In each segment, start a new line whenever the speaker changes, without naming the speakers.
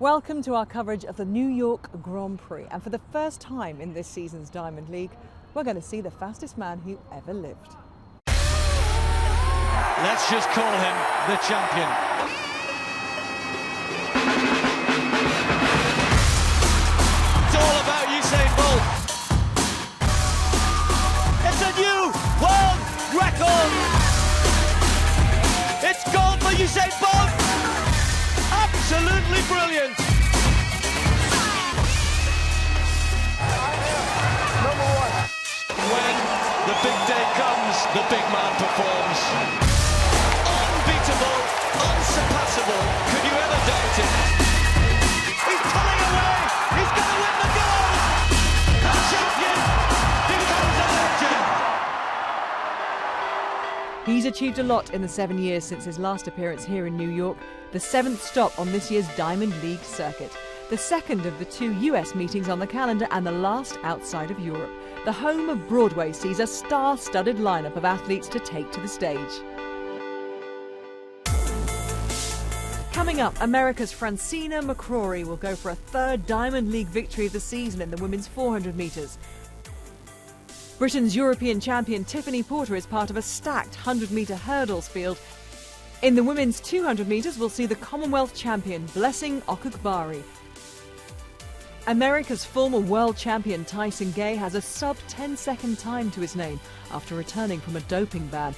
Welcome to our coverage of the New York Grand Prix, and for the first time in this season's Diamond League, we're going to see the fastest man who ever lived.
Let's just call him the champion. It's all about Usain Bolt. It's a new world record. It's gold for Usain Bolt. Absolutely brilliant.
Number one.
When the big day comes, the big man performs. Unbeatable, unsurpassable. Could you ever doubt it? He's pulling away. He's going to win the gold. The champion becomes a legend.
He's achieved a lot in the 7 years since his last appearance here in New York, the 7th stop on this year's Diamond League circuit, the second of the 2 US meetings on the calendar and the last outside of Europe. The home of Broadway sees a star-studded lineup of athletes to take to the stage. Coming up, America's Francina McCrory will go for a 3rd Diamond League victory of the season in the women's 400 metres. Britain's European champion Tiffany Porter is part of a stacked 100-metre hurdles field. In the women's 200 metres, we'll see the Commonwealth champion Blessing Okukbari. America's former world champion Tyson Gay has a sub-10-second time to his name after returning from a doping ban.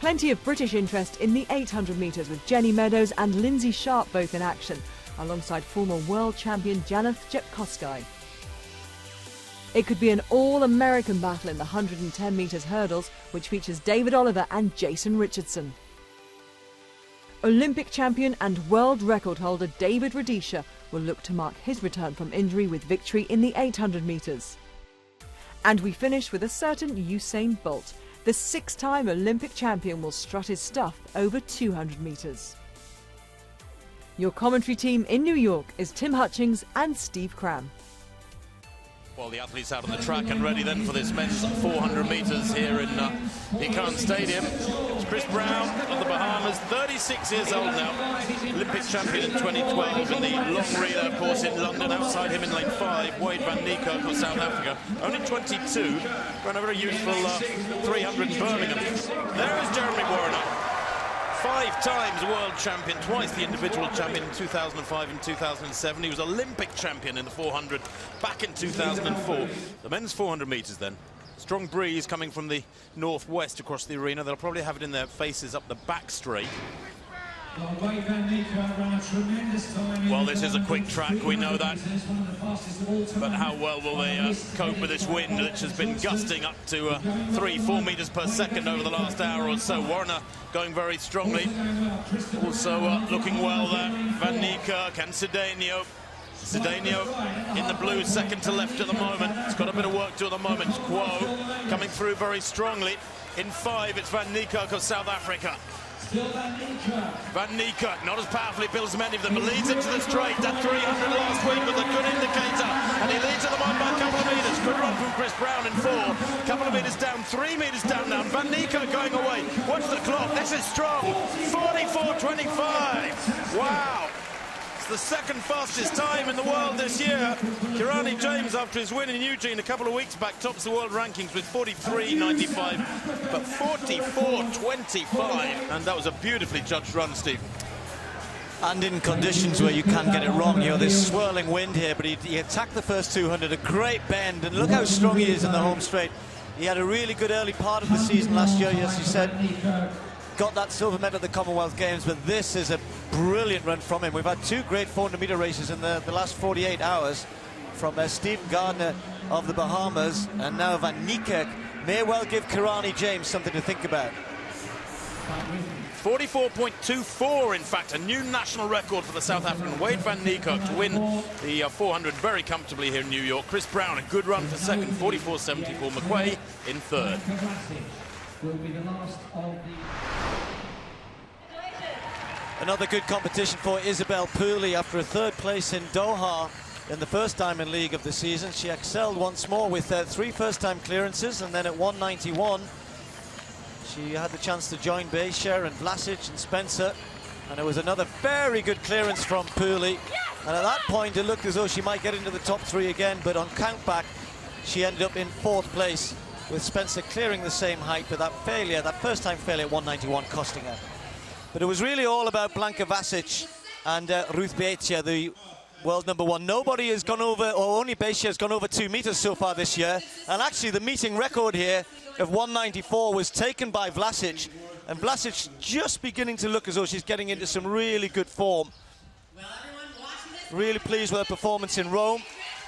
Plenty of British interest in the 800 metres with Jenny Meadows and Lindsay Sharp both in action, alongside former world champion Janet Jepkosgei. It could be an all-American battle in the 110 metres hurdles, which features David Oliver and Jason Richardson. Olympic champion and world record holder David Rudisha will look to mark his return from injury with victory in the 800 metres. And we finish with a certain Usain Bolt. The 6-time Olympic champion will strut his stuff over 200 metres. Your commentary team in New York is Tim Hutchings and Steve Cram.
Well, the athletes out on the track and ready then for this men's 400 metres here in Econ Stadium. It's Chris Brown of the Bahamas, 36 years old now, Olympic champion in 2012 in the long relay, of course, in London. Outside him in lane 5, Wade van Niekerk of South Africa, only 22, ran a very useful 300 in Birmingham. There is Jeremy Warner. 5 times world champion, twice the individual champion in 2005 and 2007. He was Olympic champion in the 400 back in 2004. The men's 400 metres then. Strong breeze coming from the northwest across the arena. They'll probably have it in their faces up the back straight. Well, this is a quick track, we know that. But how well will they cope with this wind, which has been gusting up to 3-4 metres per second over the last hour or so. Warner going very strongly. Also looking well there. Van Niekerk and Cedeno. Cedeno in the blue, second to left at the moment. It's got a bit of work to do at the moment. Quo coming through very strongly. In 5, it's Van Niekerk of South Africa. Van Niekerk, not as powerfully built as many of them, but leads into the straight. That 300 last week was a good indicator, and he leads at the moment by a couple of metres. Good run from Chris Brown in 4. Couple of metres down, 3 metres down now. Van Niekerk going away. Watch the clock. This is strong. 44.25. Wow. It's the second fastest time in the world this year. Kirani James, after his win in Eugene a couple of weeks back, tops the world rankings with 43.95, but 44.25, and that was a beautifully judged run, Steve.
And in conditions where you can get it wrong, you know, there's swirling wind here, but he attacked the first 200, a great bend, and look how strong he is in the home straight. He had a really good early part of the season last year, as you said. Got that silver medal at the Commonwealth Games, but this is a brilliant run from him. We've had 2 great 400-metre races in the last 48 hours from Stephen Gardner of the Bahamas, and now Van Niekerk may well give Kirani James something to think about.
44.24, in fact, a new national record for the South African Wade van Niekerk to win the 400 very comfortably here in New York. Chris Brown, a good run for second, 44.74. McQuay in 3rd.
Will be the last of the...
Another good competition for Isabelle Pooley after a 3rd place in Doha in the first Diamond League of the season. She excelled once more with 3 first-time clearances, and then at 191 she had the chance to join Becher and Vlasic and Spencer And it was another very good clearance from Pooley. And at that point, it looked as though she might get into the top 3 again, but on countback, she ended up in 4th place, with Spencer clearing the same height, but that failure, that first-time failure at 191, costing her. But it was really all about Blanka Vasic and Ruth Beitia, the world #1. Nobody has gone over, or only Beitia has gone over 2 meters so far this year. And actually, the meeting record here of 194 was taken by Vlasic. And Vlasic just beginning to look as though she's getting into some really good form. Really pleased with her performance in Rome.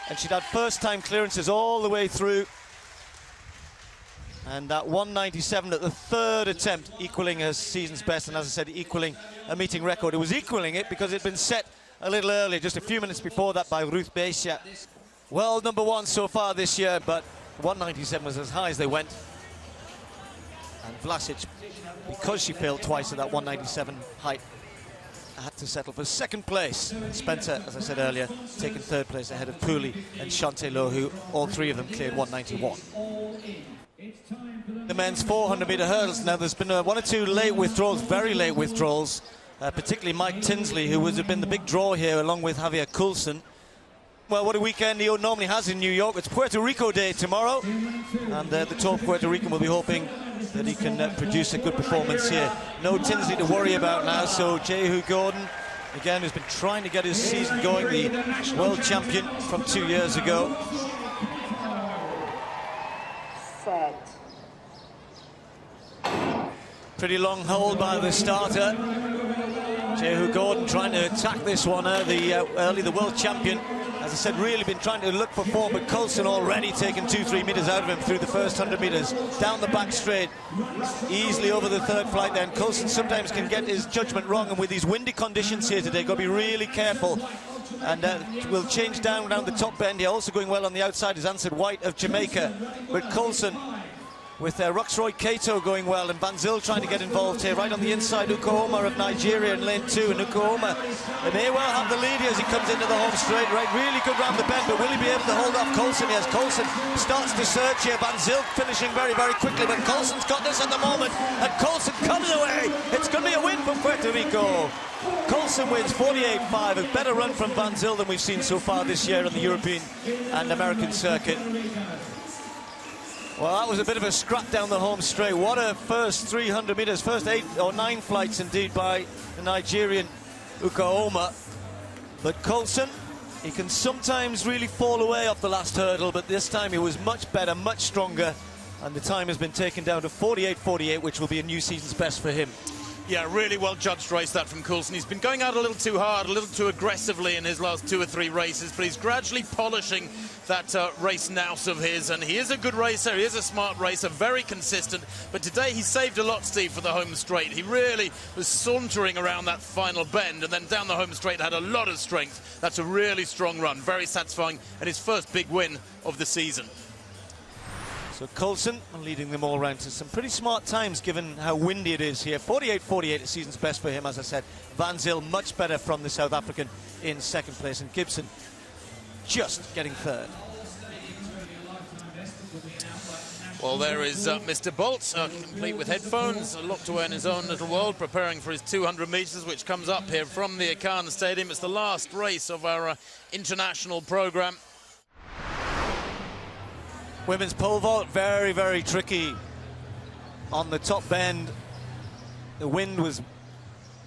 And she'd had first-time clearances all the way through. And that 197 at the 3rd attempt, equaling her season's best, and as I said, equaling a meeting record. It was equaling it because it'd been set a little earlier, just a few minutes before that, by Ruth Beitia. World #1 so far this year, but 197 was as high as they went. And Vlasic, because she failed twice at that 197 height, had to settle for 2nd place. Spencer, as I said earlier, taking 3rd place ahead of Pooley and Chantelot, who all 3 of them cleared 191. The men's 400-meter hurdles. Now, there's been 1 or 2 late withdrawals, very late withdrawals, particularly Mike Tinsley, who would have been the big draw here, along with Javier Coulson. Well, what a weekend he normally has in New York. It's Puerto Rico Day tomorrow, and the tall Puerto Rican will be hoping that he can produce a good performance here. No Tinsley to worry about now, so Jehu Gordon, again, who's been trying to get his season going, the world champion from 2 years ago.
Set.
Pretty long hold by the starter. Jehu Gordon trying to attack this one early, the world champion. As I said, really been trying to look for form, but Coulson already taken 2-3 meters out of him through the first 100 meters. Down the back straight, easily over the 3rd flight then. Coulson sometimes can get his judgment wrong, and with these windy conditions here today, got to be really careful. And we'll change down the top bend here. Also going well on the outside is Ansett White of Jamaica. But Coulson with Roxroy Kato going well, and Van Zyl trying to get involved here. Right on the inside, Ukooma of Nigeria in lane 2, and Ukooma may well have the lead here as he comes into the home straight. Right, really good round the bend, but will he be able to hold off Coulson? Yes, Coulson starts to search here. Van Zyl finishing very, very quickly, but Coulson's got this at the moment, and Coulson comes away. It's going to be a win for Puerto Rico. Coulson wins 48.5, a better run from Van Zyl than we've seen so far this year on the European and American circuit. Well, that was a bit of a scrap down the home straight. What a first 300 meters, first 8 or 9 flights indeed by the Nigerian Ukooma. But Coulson, he can sometimes really fall away off the last hurdle, but this time he was much better, much stronger, and the time has been taken down to 48.48, which will be a new season's best for him.
Yeah, really well judged race that from Coulson. He's been going out a little too hard, a little too aggressively in his last 2 or 3 races, but he's gradually polishing that race nous of his, and he is a good racer, he is a smart racer, very consistent, but today he saved a lot, Steve, for the home straight. He really was sauntering around that final bend, and then down the home straight had a lot of strength. That's a really strong run, very satisfying, and his first big win of the season.
So Coulson leading them all round to some pretty smart times given how windy it is here. 48.48, the season's best for him, as I said. Van Zyl much better from the South African in 2nd place, and Gibson just getting 3rd.
Well, there is Mr. Bolt, complete with headphones, locked away in his own little world, preparing for his 200 meters, which comes up here from the Akan Stadium. It's the last race of our international program.
Women's pole vault, very, very tricky on the top bend. The wind was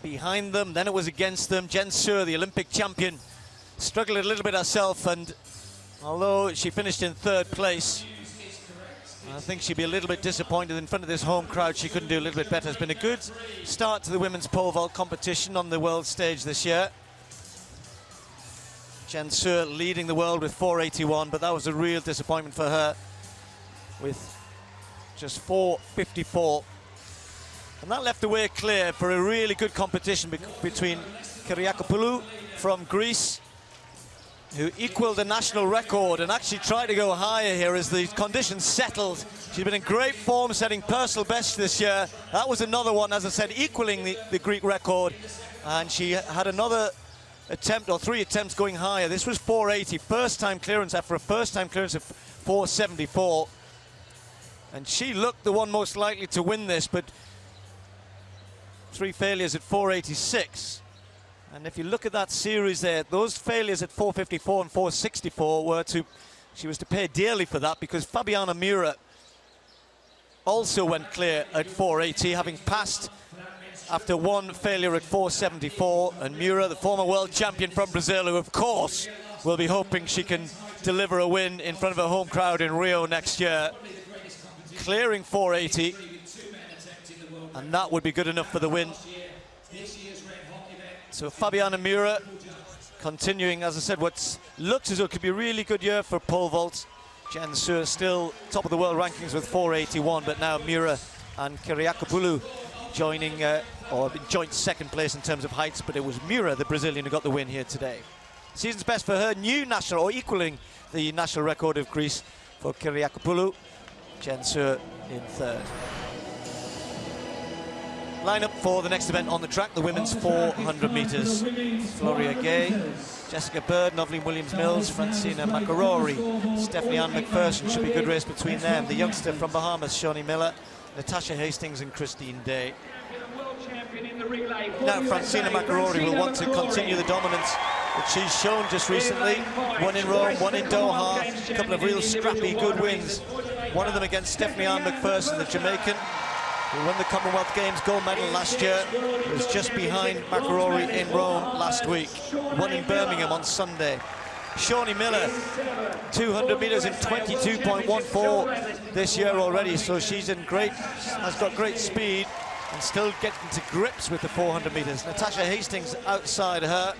behind them, then it was against them. Jen Suhr, the Olympic champion, struggled a little bit herself, and although she finished in 3rd place, I think she'd be a little bit disappointed in front of this home crowd. She couldn't do a little bit better. It's been a good start to the women's pole vault competition on the world stage this year. Jen Suhr leading the world with 4.81, but that was a real disappointment for her with just 4.54. And that left the way clear for a really good competition between Kyriakopoulou from Greece, who equaled the national record and actually tried to go higher here as the conditions settled. She's been in great form, setting personal best this year. That was another one, as I said, equaling the Greek record. And she had another attempt, or 3 attempts going higher. This was 4.80, first-time clearance after a first-time clearance of 4.74. And she looked the one most likely to win this, but 3 failures at 486. And if you look at that series there, those failures at 454 and 464 she was to pay dearly for that, because Fabiana Mura also went clear at 480, having passed after 1 failure at 474. And Mura, the former world champion from Brazil, who of course will be hoping she can deliver a win in front of a home crowd in Rio next year, clearing 480, and that would be good enough for the win. So Fabiana Mura continuing, as I said, what looks as though it could be a really good year for pole vault. Chen Su still top of the world rankings with 481, but now Mura and Kyriakopoulou joining, or joint second place in terms of heights, but it was Mura, the Brazilian, who got the win here today. Season's best for her, new national, or equaling the national record of Greece for Kyriakopoulou. Chen Su in 3rd. Lineup for the next event on the track, the women's 400 metres. Floria Gay, Jessica Bird, Noveline Williams-Mills, Francina Makarori, Stephanie Ann McPherson. Should be a good race between them. The youngster from Bahamas, Shawnee Miller, Natasha Hastings and Christine Day. Now Francina Makarori will want to continue the dominance that she's shown just recently. One in Rome, one in Doha, a couple of real scrappy good wins. One of them against Stephanie Ann McPherson, the Jamaican, who won the Commonwealth Games gold medal last year, was just behind Makarori in Rome last week. Won in Birmingham on Sunday. Shawnee Miller, 200 metres in 22.14 this year already, so she's in has got great speed and still getting to grips with the 400 metres. Natasha Hastings outside her.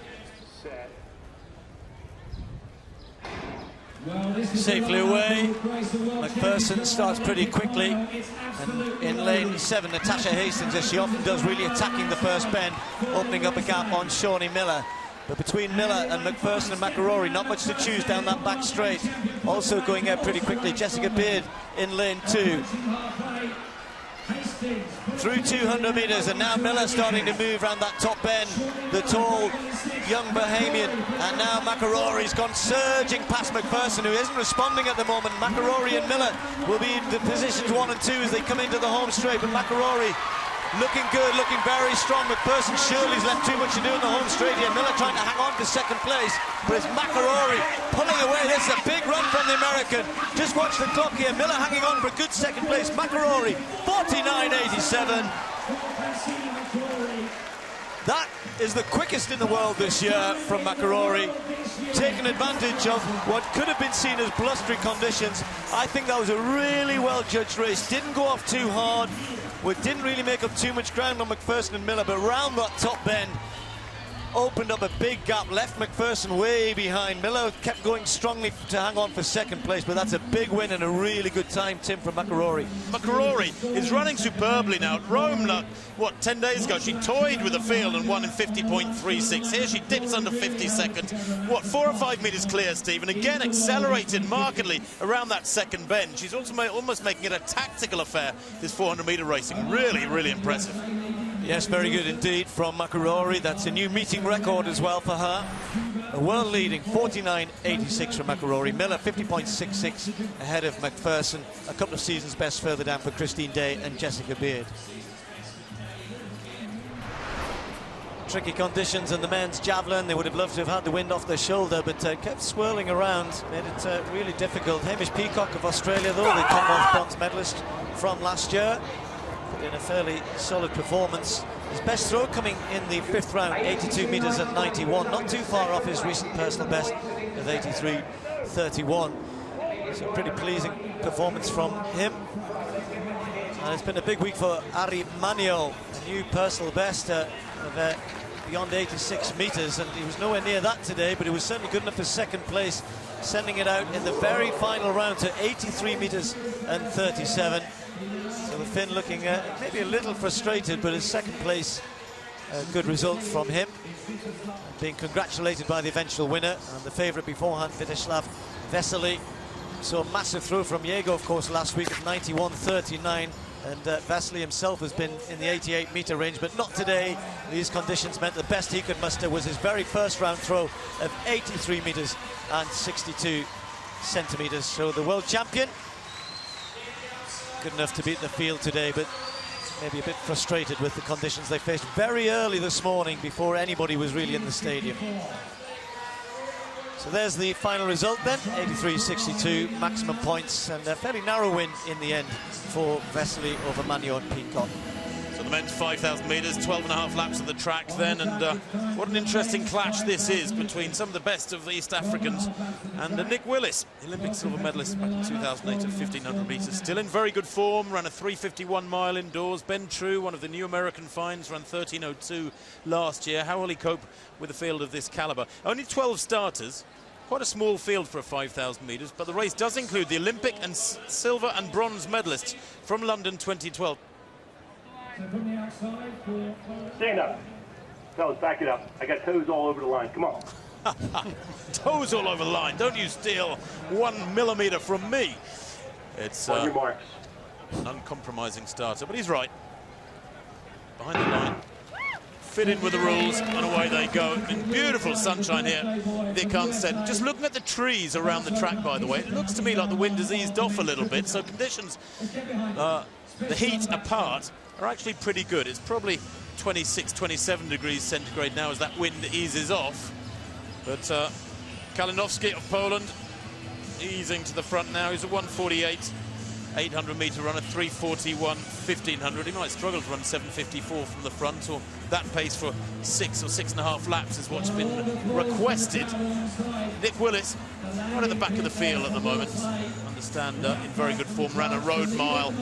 Safely away. McPherson starts pretty quickly, and in lane 7, Natasha Hastings, as she often does, really attacking the first bend, opening up a gap on Shawnee Miller. But between Miller and McPherson and Makarori, not much to choose down that back straight. Also going out pretty quickly, Jessica Beard in lane 2. Through 200 metres, and now Miller starting to move around that top bend, the tall young Bahamian, and now Makarori's gone surging past McPherson, who isn't responding at the moment. Makarori and Miller will be in the positions 1 and 2 as they come into the home straight, but Makarori looking good, looking very strong. McPherson surely's left too much to do in the home straight here. Miller trying to hang on to second place, but it's Makarori pulling away. This is a big run from the American. Just watch the clock here. Miller hanging on for a good second place. Makarori, 49.87. That is the quickest in the world this year from Makarori, taking advantage of what could have been seen as blustery conditions. I think that was a really well-judged race. Didn't go off too hard. We didn't really make up too much ground on McPherson and Miller, but round that top bend, opened up a big gap, left McPherson way behind. Miller kept going strongly to hang on for second place, but that's a big win and a really good time, Tim, from Makarori.
Makarori is running superbly now. At Rome, 10 days ago, she toyed with the field and won in 50.36. Here she dips under 50 seconds. 4 or 5 metres clear, Steve, and again accelerated markedly around that second bend. She's also almost making it a tactical affair, this 400-metre racing. Really, really impressive.
Yes, very good indeed from Makarori. That's a new meeting record as well for her. A world-leading 49.86 from Makarori. Miller 50.66 ahead of McPherson. A couple of seasons best further down for Christine Day and Jessica Beard. Tricky conditions in the men's javelin. They would have loved to have had the wind off their shoulder, but kept swirling around. Made it really difficult. Hamish Peacock of Australia, though, the Commonwealth bronze medalist from last year, in a fairly solid performance. His best throw coming in the 5th round, 82 metres at 91, not too far off his recent personal best of 83.31. So a pretty pleasing performance from him. And it's been a big week for Ari Manio, a new personal best of beyond 86 metres, and he was nowhere near that today, but it was certainly good enough for second place, sending it out in the very final round to 83 metres and 37. So the Finn looking maybe a little frustrated, but his second place, a good result from him. Being congratulated by the eventual winner, and the favourite beforehand, Vyacheslav Vesely. So a massive throw from Diego, of course, last week at 91.39. And Vesely himself has been in the 88-metre range, but not today. These conditions meant the best he could muster was his very first round throw of 83 metres and 62 centimetres. So the world champion, good enough to beat the field today, but maybe a bit frustrated with the conditions they faced very early this morning before anybody was really in the stadium. So there's the final result then, 83-62, maximum points, and a fairly narrow win in the end for Vesely over Magno and Peacock.
So the men's 5,000 metres, 12.5 laps of the track then, and what an interesting clash this is between some of the best of the East Africans and Nick Willis, Olympic silver medalist back in 2008 at 1,500 metres. Still in very good form, ran a 3:51 mile indoors. Ben True, one of the new American finds, ran 13:02 last year. How will he cope with a field of this calibre? Only 12 starters. Quite a small field for a 5,000 metres, but the race does include the Olympic and silver and bronze medalists from London 2012.
Stand up. Fellas, back it up. I got toes all over the line. Come on.
Toes all over the line. Don't you steal 1 millimetre from me. It's
on your marks.
An uncompromising starter, but he's right. Behind the line. Fit in with the rules, and away they go. In beautiful sunshine here, Vic Armstead. Just looking at the trees around the track, by the way, it looks to me like the wind has eased off a little bit, so conditions, the heat apart, are actually pretty good. It's probably 26, 27 degrees centigrade now as that wind eases off. But Kalinowski of Poland easing to the front now. He's a 1:48. 800-metre runner, 3:41, 1,500. He might struggle to run 7:54 from the front, or that pace for 6 or 6.5 laps is what's been requested. Nick Willis, right at the back of the field at the moment. Understand in very good form, ran a road mile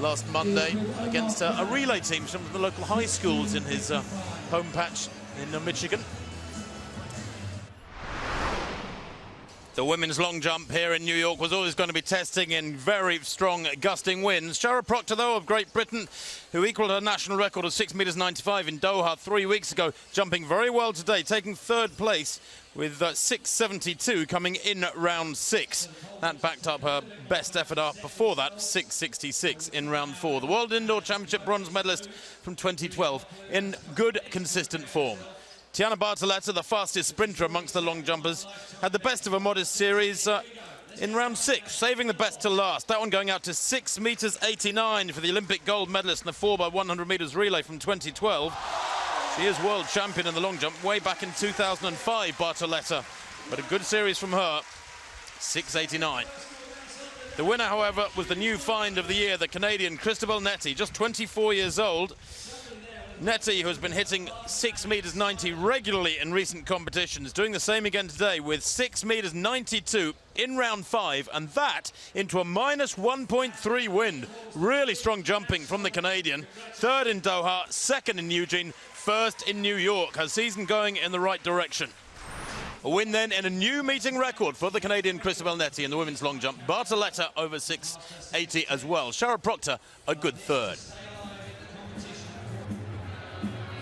last Monday against a relay team from the local high schools in his home patch in Michigan. The women's long jump here in New York was always going to be testing in very strong gusting winds. Shara Proctor, though, of Great Britain, who equalled her national record of 6.95 meters in Doha 3 weeks ago, jumping very well today, taking third place with 6.72 coming in round 6. That backed up her best effort up before that, 6.66 in round 4. The World Indoor Championship bronze medalist from 2012 in good, consistent form. Tiana Bartoletta, the fastest sprinter amongst the long jumpers, had the best of a modest series in round 6, saving the best to last. That one going out to 6.89 meters for the Olympic gold medalist in the 4x100 meters relay from 2012. She is world champion in the long jump way back in 2005, Bartoletta. But a good series from her, 6.89. The winner, however, was the new find of the year, the Canadian Christabel Netty, just 24 years old. Netty, who has been hitting 6.90 meters regularly in recent competitions, doing the same again today with 6.92 meters in round 5, and that into a -1.3 wind. Really strong jumping from the Canadian. Third in Doha, second in Eugene, first in New York. Her season going in the right direction. A win then and a new meeting record for the Canadian Christabel Netty in the women's long jump. Bartoletta over 6.80 as well. Shara Proctor, a good third.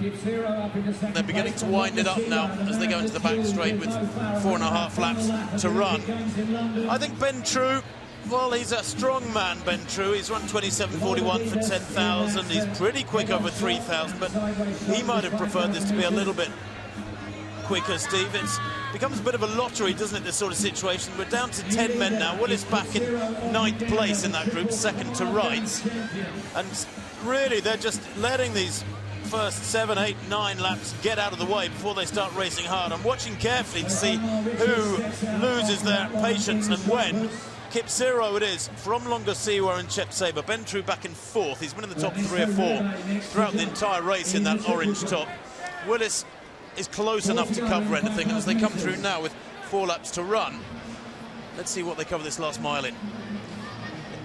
They're beginning to wind it up now as they go into the back straight with 4.5 laps to run. I think Ben True, well, he's a strong man, Ben True. He's run 27.41 for 10,000. He's pretty quick over 3,000, but he might have preferred this to be a little bit quicker, Steve. It becomes a bit of a lottery, doesn't it, this sort of situation? We're down to 10 men now. Willis back in 9th place in that group, second to Wright. And really, they're just letting these first 7, 8, 9 laps get out of the way before they start racing hard. I'm watching carefully to see who loses their patience and when. Kipsero it is from Longosiwa and Chepsaber. Ben True back in 4th. He's been in the top 3 or 4 throughout the entire race in that orange top. Willis is close enough to cover anything, and as they come through now with 4 laps to run, let's see what they cover this last mile in.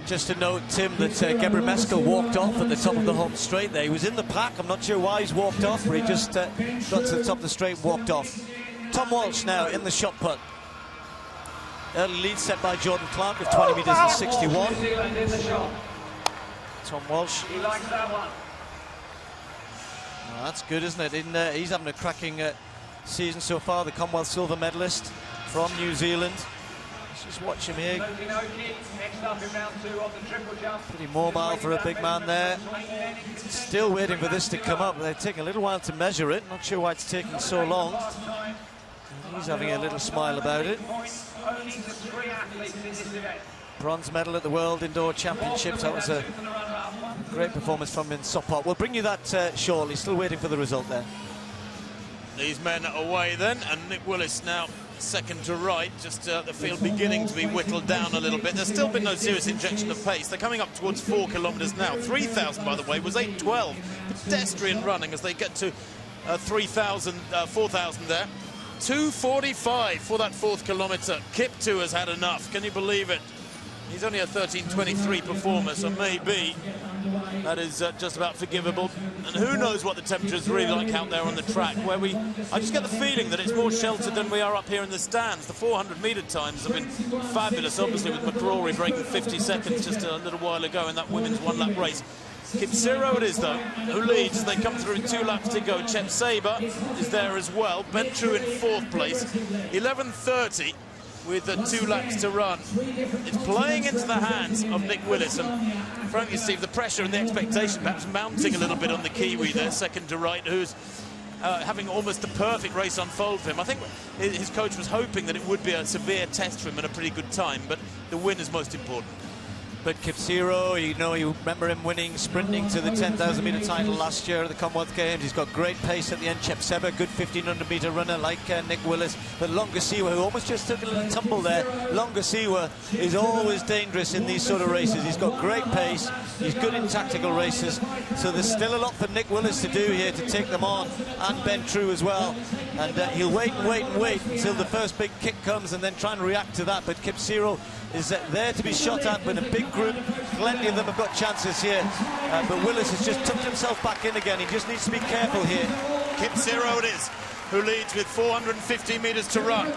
Just to note, Tim, that Gebre Meskel walked off at the top of the home straight there. He was in the pack. I'm not sure why he's walked off, but he just got to the top of the straight and walked off. Tom Walsh now in the shot put. Early lead set by Jordan Clark with 20 meters and 61. Tom Walsh.
He likes that one.
Oh, that's good, isn't it? He's having a cracking season so far, the Commonwealth silver medalist from New Zealand. Let's just watch him here.
Next up in round 2 of the triple jump.
Pretty mobile for a big man there. Still waiting for this to come up. They're taking a little while to measure it. Not sure why it's taking so long. He's having a little smile about it. Bronze medal at the World Indoor Championships. That was a Great performance from him in Sopot. We'll bring you that shortly. Still waiting for the result there.
These men away then, and Nick Willis now second to right, just the field beginning to be whittled down a little bit. There's still been no serious injection of pace. They're coming up towards 4 kilometres now. 3,000, by the way, was 8:12. Pedestrian running as they get to 4,000 there. 2:45 for that 4th kilometre. Kiptoo has had enough. Can you believe it? He's only a 13:23 performer, so maybe that is just about forgivable. And who knows what the temperature is really like out there on the track, where I just get the feeling that it's more sheltered than we are up here in the stands. The 400-metre times have been fabulous, obviously, with McCrory breaking 50 seconds just a little while ago in that women's one-lap race. Kipsero it is, though, who leads. They come through in 2 laps to go. Chepseba is there as well. Bentrou in 4th place. 11:30. With 2 laps to run. It's playing into the hands of Nick Willis, and frankly, Steve, the pressure and the expectation perhaps mounting a little bit on the Kiwi there, second to right, who's having almost the perfect race unfold for him. I think his coach was hoping that it would be a severe test for him and a pretty good time, but the win is most important.
But Kipsero, you remember him winning, sprinting to the 10,000-metre title last year at the Commonwealth Games. He's got great pace at the end. Chepseba, good 1,500-metre runner like Nick Willis. But Longasiwa, who almost just took a little tumble there. Longasiwa is always dangerous in these sort of races. He's got great pace. He's good in tactical races. So there's still a lot for Nick Willis to do here to take them on, and Bentrou as well. And he'll wait until the first big kick comes and then try and react to that. But Kipsero is there to be shot at with a big group. Plenty of them have got chances here, but Willis has just tucked himself back in again. He just needs to be careful here.
Kipsero it is, who leads with 450 metres to run.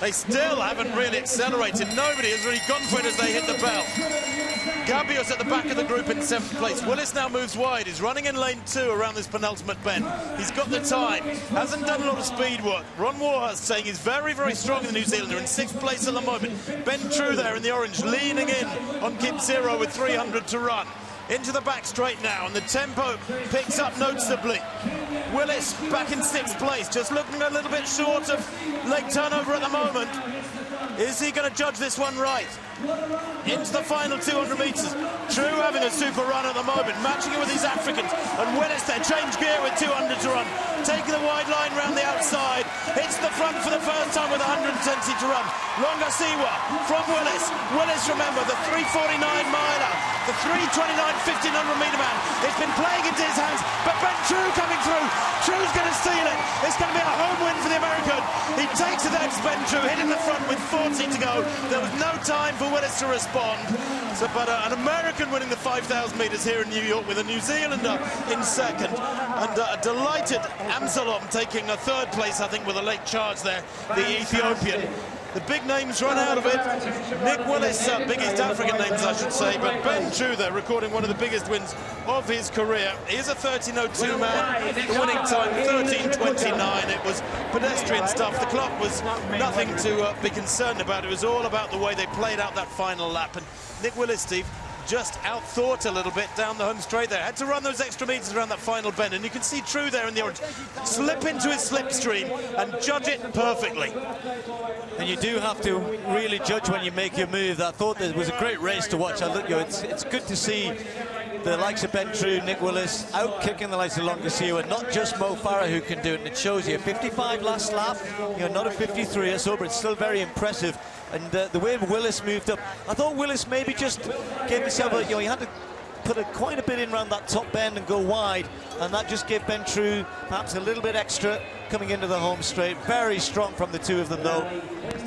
They still haven't really accelerated. Nobody has really gone for it as they hit the bell. Gabios at the back of the group in 7th place. Willis now moves wide. He's running in lane 2 around this penultimate bend. He's got the time. Hasn't done a lot of speed work. Ron Warhurst saying he's very, very strong in the New Zealander. In 6th place at the moment. Bentrou there in the orange, leaning in on Kipsero with 300 to run. Into the back straight now, and the tempo picks up noticeably. Willis back in 6th place, just looking a little bit short of leg turnover at the moment. Is he going to judge this one right? Into the final 200 metres. True having a super run at the moment, matching it with his Africans. And Willis there, change gear with 200 to run. Taking the wide line round the outside. Hits the front for the first time with 120 to run. Longasiwa from Willis. Willis, remember, the 3:49 miler. The 3:29 1,500-metre man. It's been playing into his hands, but Bentrou coming through. True's going to steal it. It's going to be a home win for the American. He takes it out to Bentrou, hitting the front with 40 to go. There was no time for Willis to respond. So, but an American winning the 5,000 metres here in New York with a New Zealander in second. And a delighted Amsalom taking a 3rd place, I think, with a late charge there, the Ethiopian. The big names run out of it. Nick Willis, big East African names, I should say, but Bentrou there recording one of the biggest wins of his career. He is a 13:02 man. The winning time, 13:29. It was pedestrian stuff. The clock was nothing to be concerned about. It was all about the way they played out that final lap. And Nick Willis, Steve, just outthought a little bit down the home straight there. Had to run those extra metres around that final bend, and you can see True there in the orange slip into his slipstream and judge it perfectly.
And you do have to really judge when you make your move. I thought it was a great race to watch. It's good to see the likes of Bentrou, Nick Willis out-kicking the likes of Longasiwa, not just Mo Farah who can do it. And it shows you 55 last lap, not a 53 or so, but it's still very impressive. And the way Willis moved up, I thought Willis maybe just gave himself he had to put quite a bit in around that top bend and go wide, and that just gave Bentrou perhaps a little bit extra coming into the home straight. Very strong from the two of them though.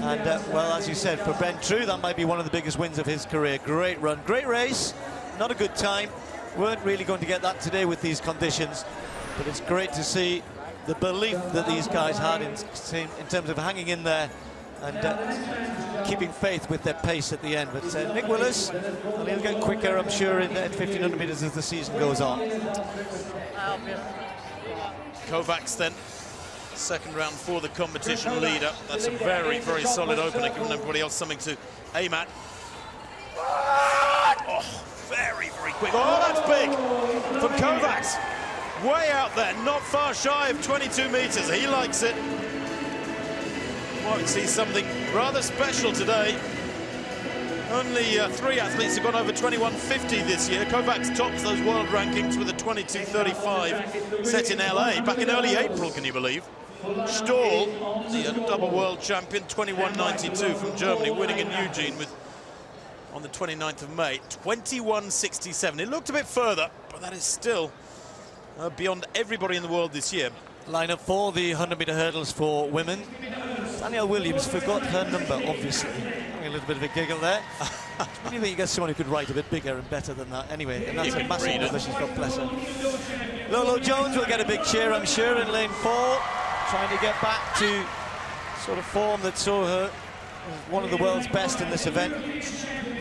And well, as you said, for Bentrou, that might be one of the biggest wins of his career. Great run, great race, not a good time. Weren't really going to get that today with these conditions, but it's great to see the belief that these guys had in terms of hanging in there and keeping faith with their pace at the end. But Nick Willis, well, he'll get quicker, I'm sure, in 1,500 metres as the season goes on.
Kovacs then, second round for the competition leader. That's a very, very solid opener, giving everybody else something to aim at. Oh, very, very quick. Oh, that's big from Kovacs. Way out there, not far shy of 22 metres. He likes it. Might see something rather special today. Only 3 athletes have gone over 21.50 this year. Kovacs tops those world rankings with a 22.35 set in LA back in early April, can you believe? Stoll, the double world champion, 21.92 from Germany, winning in Eugene on the 29th of May, 21.67. It looked a bit further, but that is still beyond everybody in the world this year.
Lineup for the 100-meter hurdles for women. Danielle Williams forgot her number, obviously. Having a little bit of a giggle there. What do you think you get someone who could write a bit bigger and better than that? Anyway, and that's a massive number she's got, bless her. Lolo Jones will get a big cheer, I'm sure, in lane 4, trying to get back to sort of form that saw her as one of the world's best in this event.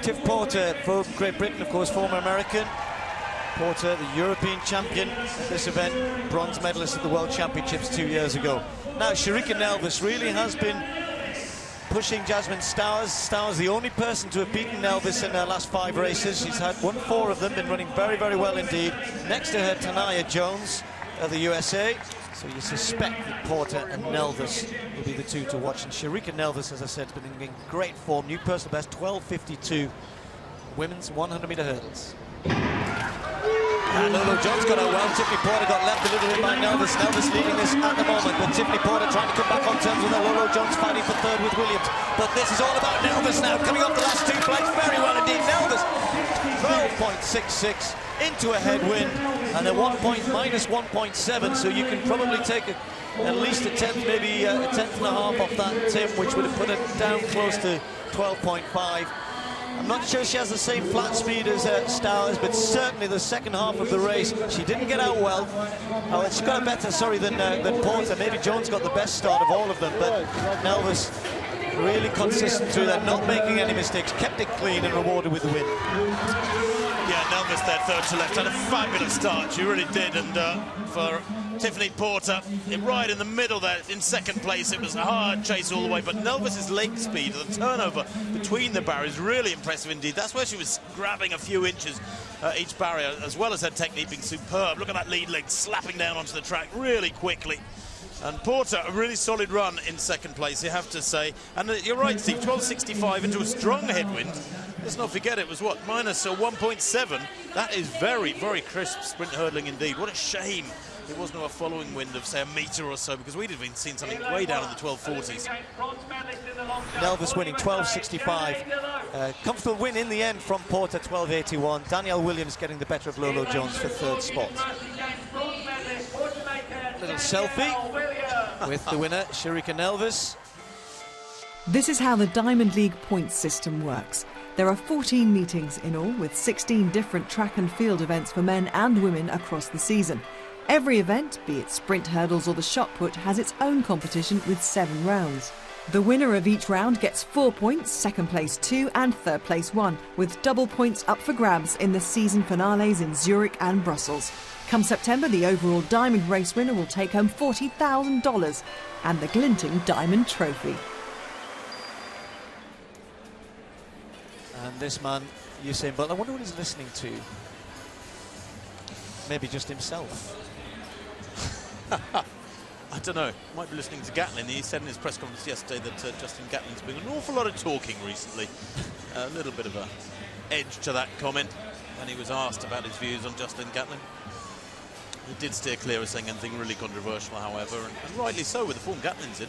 Tiff Porter from Great Britain, of course, former American. Porter, the European champion at this event, bronze medalist at the World Championships 2 years ago. Now, Shericka Nelvis really has been pushing Jasmine Stowers. Stowers, the only person to have beaten Nelvis in her last 5 races. She's won 4 of them, been running very, very well indeed. Next to her, Tanaya Jones of the USA. So you suspect that Porter and Nelvis will be the 2 to watch. And Shericka Nelvis, as I said, has been in great form. New personal best, 12.52. Women's 100-meter hurdles. And Lolo Jones got out well. Tiffany Porter got left a little bit by Nelvis. Nelvis leading this at the moment, but Tiffany Porter trying to come back on terms with her. Lolo Jones fighting for 3rd with Williams. But this is all about Nelvis now, coming off the last 2 flights very well indeed. Nelvis, 12.66 into a headwind, and a minus 1.7, so you can probably take at least a tenth, maybe a tenth and a half off that, Tim, which would have put it down close to 12.5. I'm not sure she has the same flat speed as Stowers, but certainly the second half of the race, she didn't get out well. Oh, she got a better, than Porter. Maybe Jones got the best start of all of them, but Nelvis really consistent through that, not making any mistakes, kept it clean and rewarded with the win.
Yeah, Nelvis there, 3rd to left, had a fabulous start, she really did, and for Tiffany Porter, right in the middle there, in 2nd place, it was a hard chase all the way, but Nelvis's leg speed, the turnover between the barriers, really impressive indeed. That's where she was grabbing a few inches each barrier, as well as her technique being superb. Look at that lead leg slapping down onto the track really quickly. And Porter, a really solid run in 2nd place, you have to say. And you're right, Steve, 12.65 into a strong headwind. Let's not forget it was what, minus 1.7. That is very, very crisp sprint hurdling indeed. What a shame it wasn't a following wind of, say, a metre or so, because we'd have been seeing something way down in the 1240s.
Nelvis winning 12.65. Comfortable win in the end from Porter, 12.81. Danielle Williams getting the better of Lolo Jones for 3rd spot. Little selfie with the winner, Shericka Nelvis.
This is how the Diamond League points system works. There are 14 meetings in all, with 16 different track and field events for men and women across the season. Every event, be it sprint hurdles or the shot put, has its own competition with 7 rounds. The winner of each round gets 4 points, 2nd place 2 and 3rd place 1, with double points up for grabs in the season finales in Zurich and Brussels. Come September, the overall Diamond race winner will take home $40,000 and the glinting Diamond Trophy.
And this man, Usain Bolt, I wonder what he's listening to. Maybe just himself.
I don't know. Might be listening to Gatlin. He said in his press conference yesterday that Justin Gatlin's been an awful lot of talking recently. A little bit of a edge to that comment when he was asked about his views on Justin Gatlin. He did steer clear of saying anything really controversial, however, and rightly so with the form Gatlin's in.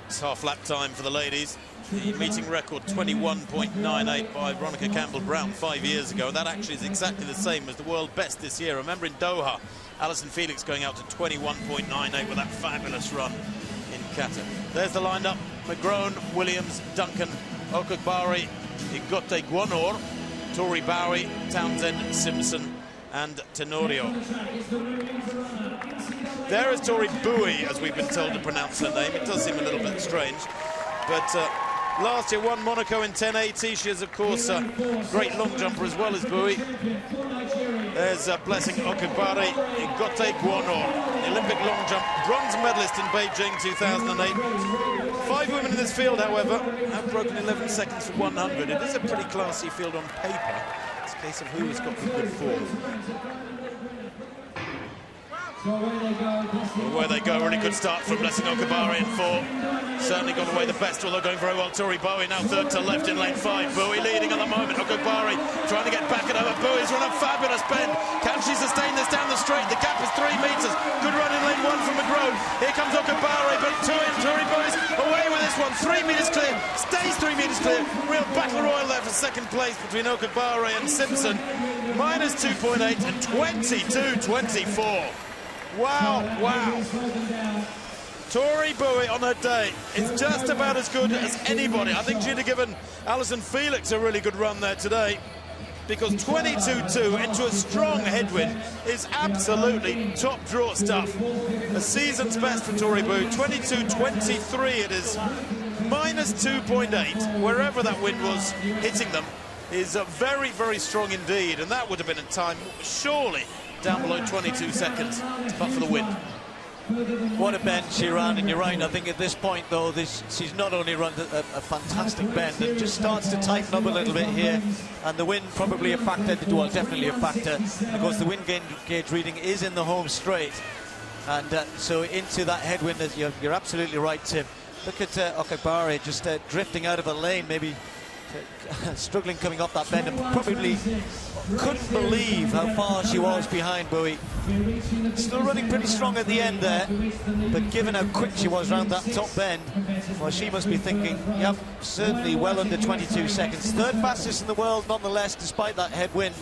It's half lap time for the ladies. The meeting record 21.98 by Veronica Campbell-Brown 5 years ago. That actually is exactly the same as the world best this year. Remember in Doha, Alison Felix going out to 21.98 with that fabulous run in Qatar. There's the lineup: McGrone, Williams, Duncan, Okagbari, Igote Guanor, Tori Bowie, Townsend, Simpson and Tenorio. There is Tori Bowie, as we've been told to pronounce her name. It does seem a little bit strange, but last year won Monaco in 1080. She is, of course, a great long jumper as well as Bowie. There's Blessing Okagbari, Igote Guanor, the Olympic long jump bronze medalist in Beijing 2008. 5 women in this field, however, have broken 11 seconds for 100. It is a pretty classy field on paper. It's a case of who has got the good form. Away they go, really good start from Blessing Okabari in 4. Certainly got away the best, although going very well. Tori Bowie now third to left in lane 5. Bowie leading at the moment. Okabari trying to get back at her. Bowie's run a fabulous bend. Can she sustain this down the straight? The gap is 3 metres. Good run in lane 1 from McGrone. Here comes Okabari, but Tori Bowie's away with this one. 3 metres clear. Stays 3 metres clear. Real battle royal there for second place between Okabari and Simpson. Minus 2.8 and 22.24. Wow, wow. Tori Bowie on her day is just about as good as anybody. I think she'd have given Alison Felix a really good run there today, because 22.2 into a strong headwind is absolutely top draw stuff. A season's best for Tori Bowie. 22.23 it is. Minus 2.8, wherever that wind was hitting them, is very, very strong indeed. And that would have been a time surely down below 22 seconds, but for the wind.
What a bend she ran, and you're right. I think at this point, though, she's not only run a fantastic bend, it just starts to tighten up a little bit here, and the wind probably a factor. Well, definitely a factor, because the wind gauge reading is in the home straight, and so into that headwind. You're absolutely right, Tim. Look at Okabari just drifting out of a lane, maybe struggling coming off that bend, and probably couldn't believe how far she was behind Bowie. Still running pretty strong at the end there, but given how quick she was round that top bend, well, she must be thinking, yep, certainly well under 22 seconds. Third fastest in the world nonetheless, despite that headwind.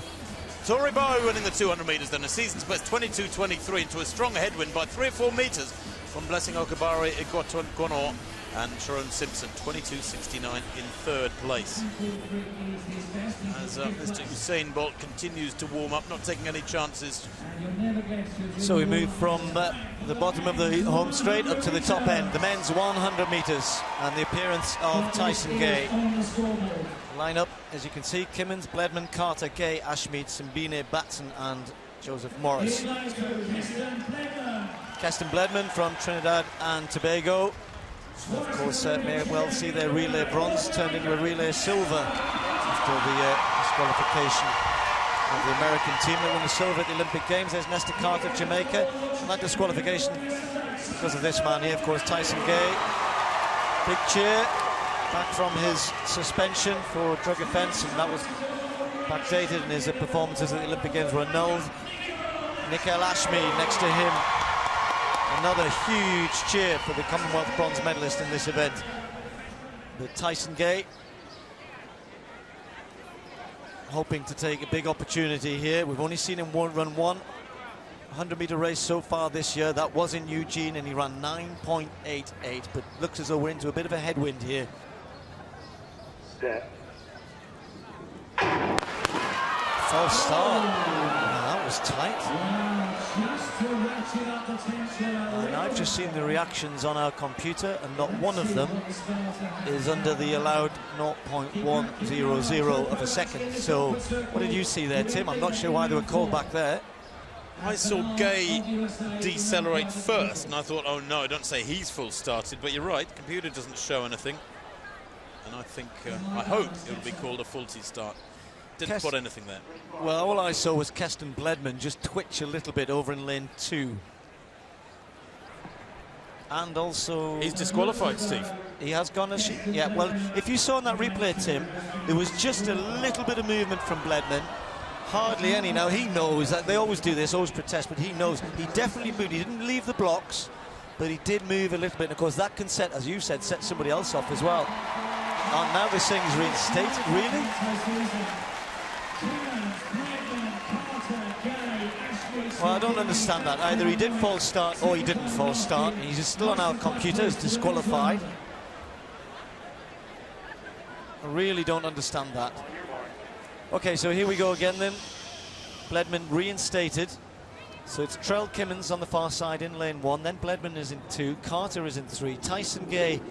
Tori Bowie winning the 200 metres, then a season's best 22.23 into a strong headwind by 3 or 4 metres from Blessing Okabari, Iguatuan Gonor and Sharon Simpson. 22.69 in third place. As Mr. Usain Bolt continues to warm up, not taking any chances.
So we move from the bottom of the home straight up to the top end, the men's 100 metres, and the appearance of Tyson Gay. Line-up, as you can see: Kimmins, Bledman, Carter, Gay, Ashmead, Simbine, Batson and Joseph Morris. Keston Bledman from Trinidad and Tobago. Of course, may well see their relay bronze turned into a relay silver after the disqualification of the American team that won the silver at the Olympic Games. There's Nesta Carter of Jamaica, and that disqualification because of this man here, of course, Tyson Gay. Big cheer, back from his suspension for drug offence, and that was backdated, and his performances at the Olympic Games were annulled. Nickel Ashmead next to him. Another huge cheer for the Commonwealth bronze medalist in this event. But Tyson Gay hoping to take a big opportunity here. We've only seen him run one 100-meter race so far this year. That was in Eugene, and he ran 9.88, but looks as though we're into a bit of a headwind here. False start. That was tight. And I've just seen the reactions on our computer, and not one of them is under the allowed 0.100 of a second. So what did you see there, Tim? I'm not sure why they were called back there.
I saw Gay decelerate first, and I thought, oh no, don't say he's full started, but you're right, the computer doesn't show anything. And I think, I hope it will be called a faulty start. Didn't spot anything there.
Well, all I saw was Keston Bledman just twitch a little bit over in lane 2. And also...
He's disqualified, Steve.
He has gone, as she... Yeah, well, if you saw in that replay, Tim, there was just a little bit of movement from Bledman. Hardly any. Now, he knows that they always do this, always protest, but he knows. He definitely moved. He didn't leave the blocks, but he did move a little bit. And, of course, that can set, as you said, set somebody else off as well. And now this thing's reinstated, really? Well, I don't understand that. Either he did false start or he didn't false start. He's still on our computer, he's disqualified. I really don't understand that. Okay, so here we go again then. Bledman reinstated. So it's Trell Kimmins on the far side in lane 1, then Bledman is in 2, Carter is in 3, Tyson Gay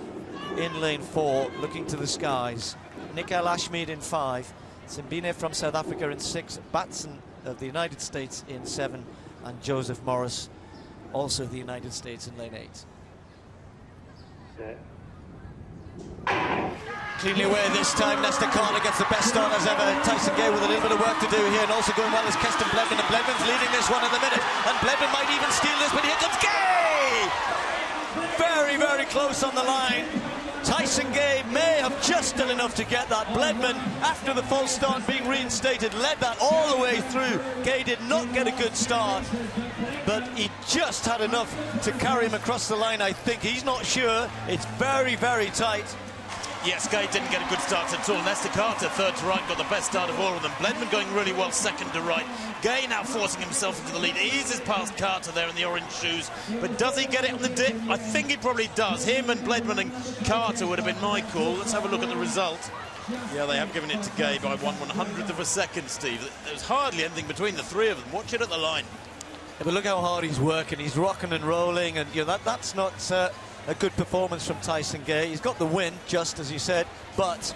in lane 4, looking to the skies. Nickel Ashmead in 5, Simbine from South Africa in 6, Batson of the United States in 7, and Joseph Morris, also of the United States, in lane 8. cleanly away this time. Nesta Carter gets the best start as ever. Tyson Gay with a little bit of work to do here, and also going well is Keston Bledman, and Bledman's leading this one at the minute, and Bledman might even steal this, but here comes Gay! Very, very close on the line. Tyson Gay may have just done enough to get that. Bledman, after the false start being reinstated, led that all the way through. Gay did not get a good start, but he just had enough to carry him across the line, I think. He's not sure. It's very, very tight.
Yes, Gay didn't get a good start at all. Nesta Carter, third to right, got the best start of all of them. Bledman going really well, second to right. Gay now forcing himself into the lead. Eases past Carter there in the orange shoes. But does he get it on the dip? I think he probably does. Him and Bledman and Carter would have been my call. Let's have a look at the result. Yeah, they have given it to Gay by 1/100th of a second, Steve. There's hardly anything between the three of them. Watch it at the line.
Yeah, but look how hard he's working. He's rocking and rolling, and you know that's not a good performance from Tyson Gay. He's got the win, just as you said, but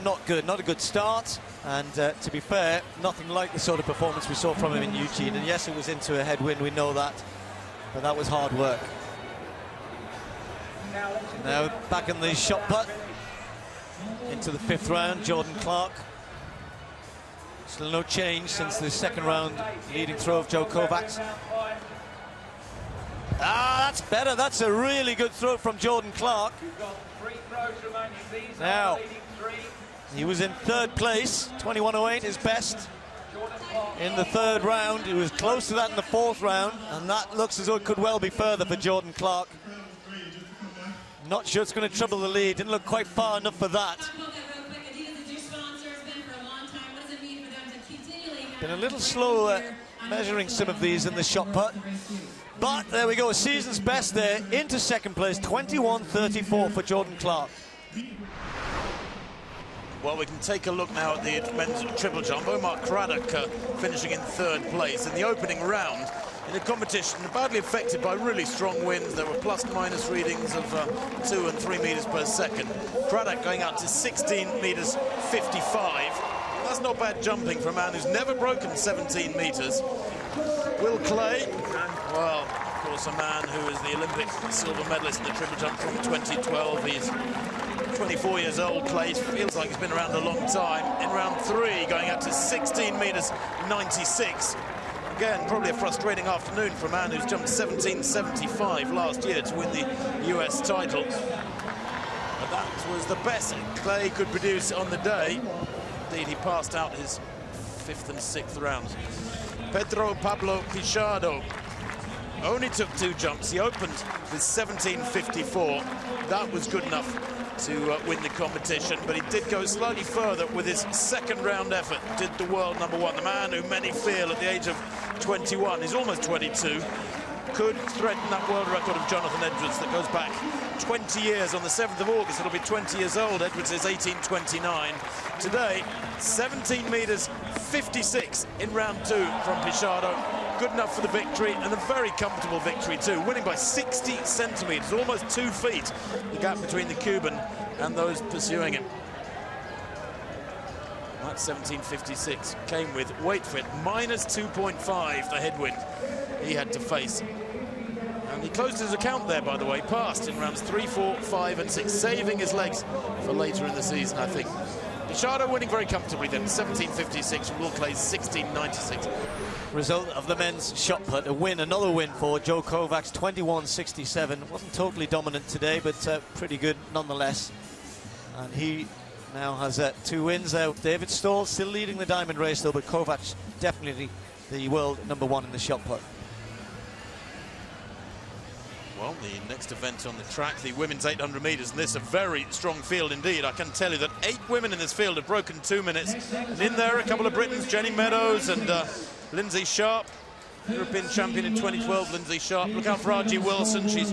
not good. Not a good start. And to be fair, nothing like the sort of performance we saw from him in Eugene. And yes, it was into a headwind, we know that, but that was hard work. Now back in the shot put into the fifth round, Jordan Clark. Still no change since the second round leading throw of Joe Kovacs. Ah, that's better. That's a really good throw from Jordan Clark. Now, he was in third place, 21.08 his best in the third round. He was close to that in the fourth round, and that looks as though it could well be further for Jordan Clark. Not sure it's going to trouble the lead. Didn't look quite far enough for that. Been a little slow measuring some of these in the shot put. But there we go, a season's best there, into second place, 21.34 for Jordan Clark.
Well, we can take a look now at the men's triple jump. Omar Craddock finishing in third place in the opening round in a competition badly affected by really strong winds. There were plus-minus readings of 2 and 3 meters per second. Craddock going out to 16 meters 55. That's not bad jumping for a man who's never broken 17 meters. Will Clay, well, of course, a man who is the Olympic silver medalist in the triple jump from 2012. He's 24 years old, Clay. Feels like he's been around a long time. In round 3, going out to 16 meters 96. Again, probably a frustrating afternoon for a man who's jumped 17.75 last year to win the US title. But that was the best Clay could produce on the day. Indeed, he passed out his 5th and 6th rounds. Pedro Pablo Pichardo only took 2 jumps. He opened with 17.54. That was good enough to win the competition, but he did go slightly further with his second round effort. Did the world #1, the man who many feel at the age of 21, he's almost 22, could threaten that world record of Jonathan Edwards that goes back 20 years. On the 7th of August, it'll be 20 years old. Edwards is 18.29. Today, 17 meters 56 in round 2 from Pichardo. Good enough for the victory, and a very comfortable victory too, winning by 60 centimeters, almost 2 feet, the gap between the Cuban and those pursuing him. That 17.56 came with, wait for it, minus 2.5, the headwind he had to face. And he closed his account there, by the way, passed in rounds 3, 4, 5 and 6, saving his legs for later in the season, I think. Pichardo winning very comfortably then, 17.56, Will Clay's 16.96.
Result of the men's shot put, a win, another win for Joe Kovacs, 21.67. Wasn't totally dominant today, but pretty good nonetheless. And he now has 2 wins there. David Stoll still leading the diamond race though, but Kovacs definitely the world #1 in the shot put.
Well, the next event on the track, the women's 800 meters, and this is a very strong field indeed. I can tell you that 8 women in this field have broken 2 minutes. And in there, a couple of Britons, Jenny Meadows and Lindsay Sharp, European champion in 2012, Lindsay Sharp. Look out for Argie Wilson. She's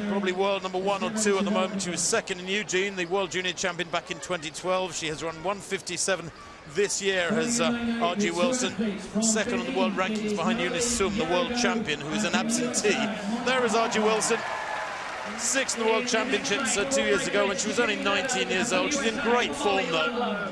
probably world #1 or 2 at the moment. She was second in Eugene, the world junior champion back in 2012. She has run 1:57 this year, has Argie Wilson, second on the world rankings behind Eunice Sum, the world champion, who is an absentee. There is Argie Wilson, 6th in the world championships 2 years ago when she was only 19 years old. She's in great form though.